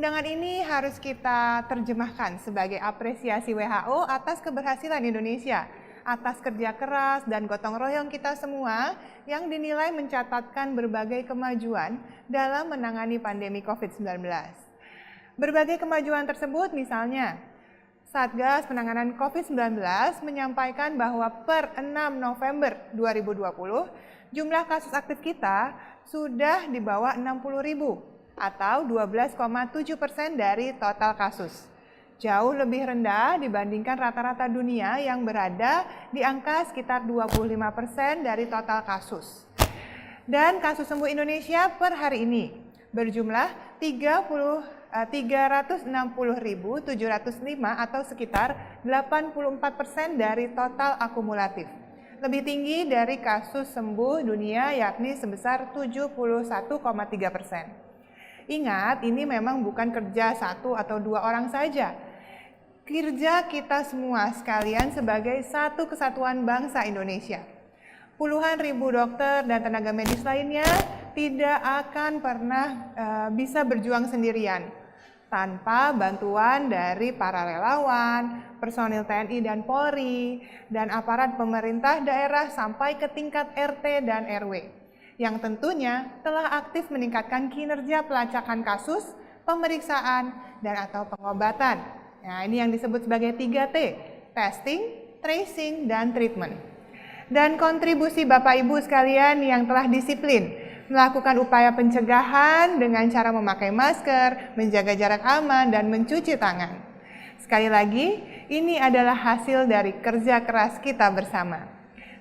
Undangan ini harus kita terjemahkan sebagai apresiasi WHO atas keberhasilan Indonesia, atas kerja keras dan gotong royong kita semua yang dinilai mencatatkan berbagai kemajuan dalam menangani pandemi COVID-19. Berbagai kemajuan tersebut misalnya, Satgas Penanganan COVID-19 menyampaikan bahwa per 6 November 2020, jumlah kasus aktif kita sudah di bawah 60.000 atau 12,7% dari total kasus. Jauh lebih rendah dibandingkan rata-rata dunia yang berada di angka sekitar 25% dari total kasus. Dan kasus sembuh Indonesia per hari ini berjumlah 360.705 atau sekitar 84% dari total akumulatif. Lebih tinggi dari kasus sembuh dunia yakni sebesar 71,3%. Ingat, ini memang bukan kerja satu atau dua orang saja. Kerja kita semua sekalian sebagai satu kesatuan bangsa Indonesia. Puluhan ribu dokter dan tenaga medis lainnya tidak akan pernah bisa berjuang sendirian tanpa bantuan dari para relawan, personil TNI dan Polri, dan aparat pemerintah daerah sampai ke tingkat RT dan RW. Yang tentunya telah aktif meningkatkan kinerja pelacakan kasus, pemeriksaan, dan atau pengobatan. Nah, ini yang disebut sebagai 3T, testing, tracing, dan treatment. Dan kontribusi Bapak Ibu sekalian yang telah disiplin, melakukan upaya pencegahan dengan cara memakai masker, menjaga jarak aman, dan mencuci tangan. Sekali lagi, ini adalah hasil dari kerja keras kita bersama.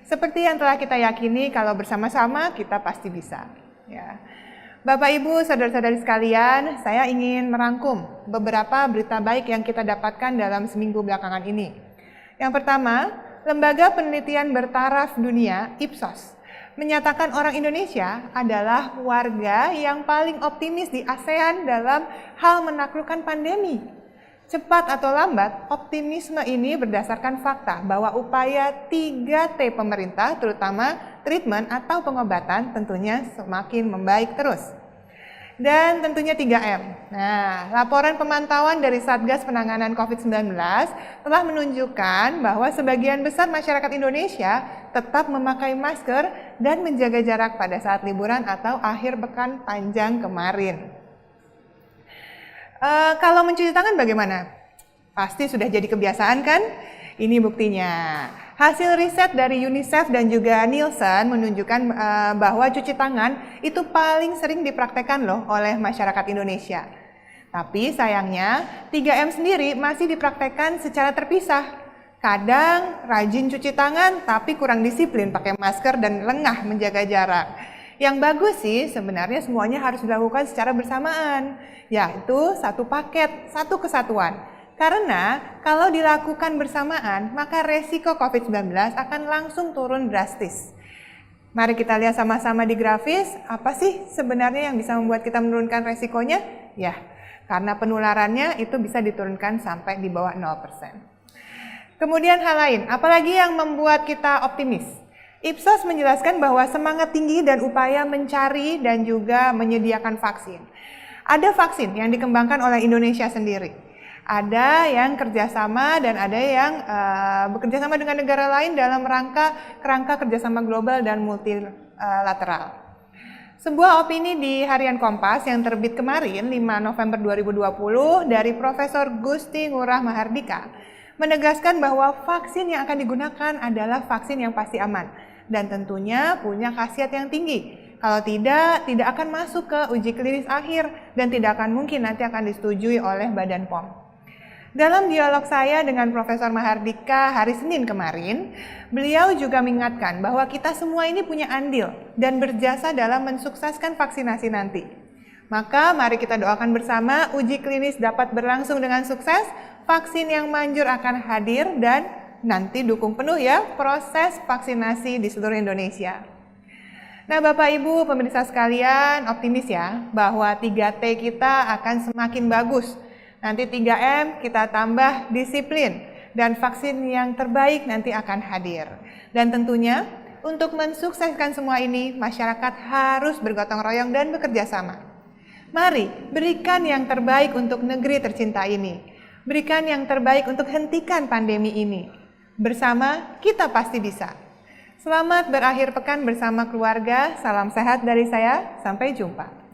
Seperti yang telah kita yakini, kalau bersama-sama kita pasti bisa. Ya. Bapak, Ibu, saudara-saudari sekalian, saya ingin merangkum beberapa berita baik yang kita dapatkan dalam seminggu belakangan ini. Yang pertama, Lembaga Penelitian Bertaraf Dunia, Ipsos, menyatakan orang Indonesia adalah warga yang paling optimis di ASEAN dalam hal menaklukkan pandemi. Cepat atau lambat, optimisme ini berdasarkan fakta bahwa upaya 3T pemerintah, terutama treatment atau pengobatan, tentunya semakin membaik terus. Dan tentunya 3M. Nah, laporan pemantauan dari Satgas Penanganan COVID-19 telah menunjukkan bahwa sebagian besar masyarakat Indonesia tetap memakai masker dan menjaga jarak pada saat liburan atau akhir pekan panjang kemarin. Kalau mencuci tangan bagaimana? Pasti sudah jadi kebiasaan kan? Ini buktinya. Hasil riset dari UNICEF dan juga Nielsen menunjukkan bahwa cuci tangan itu paling sering dipraktekkan loh oleh masyarakat Indonesia. Tapi sayangnya 3M sendiri masih dipraktekkan secara terpisah. Kadang rajin cuci tangan tapi kurang disiplin pakai masker dan lengah menjaga jarak. Yang bagus sih sebenarnya semuanya harus dilakukan secara bersamaan, yaitu satu paket, satu kesatuan. Karena kalau dilakukan bersamaan, maka resiko COVID-19 akan langsung turun drastis. Mari kita lihat sama-sama di grafis, apa sih sebenarnya yang bisa membuat kita menurunkan resikonya? Ya, karena penularannya itu bisa diturunkan sampai di bawah 0%. Kemudian hal lain, apalagi yang membuat kita optimis? Ipsos menjelaskan bahwa semangat tinggi dan upaya mencari dan juga menyediakan vaksin. Ada vaksin yang dikembangkan oleh Indonesia sendiri. Ada yang kerjasama dan ada yang bekerjasama dengan negara lain dalam kerangka kerjasama global dan multilateral. Sebuah opini di Harian Kompas yang terbit kemarin 5 November 2020 dari Profesor Gusti Ngurah Mahardika menegaskan bahwa vaksin yang akan digunakan adalah vaksin yang pasti aman dan tentunya punya khasiat yang tinggi. Kalau tidak akan masuk ke uji klinis akhir dan tidak akan mungkin nanti akan disetujui oleh Badan POM. Dalam dialog saya dengan Profesor Mahardika hari Senin kemarin, beliau juga mengingatkan bahwa kita semua ini punya andil dan berjasa dalam mensukseskan vaksinasi nanti. Maka mari kita doakan bersama uji klinis dapat berlangsung dengan sukses, vaksin yang manjur akan hadir dan nanti dukung penuh ya proses vaksinasi di seluruh Indonesia. Nah Bapak Ibu pemirsa sekalian optimis ya bahwa 3T kita akan semakin bagus. Nanti 3M kita tambah disiplin dan vaksin yang terbaik nanti akan hadir. Dan tentunya untuk mensukseskan semua ini masyarakat harus bergotong royong dan bekerja sama. Mari berikan yang terbaik untuk negeri tercinta ini. Berikan yang terbaik untuk hentikan pandemi ini. Bersama kita pasti bisa. Selamat berakhir pekan bersama keluarga. Salam sehat dari saya. Sampai jumpa.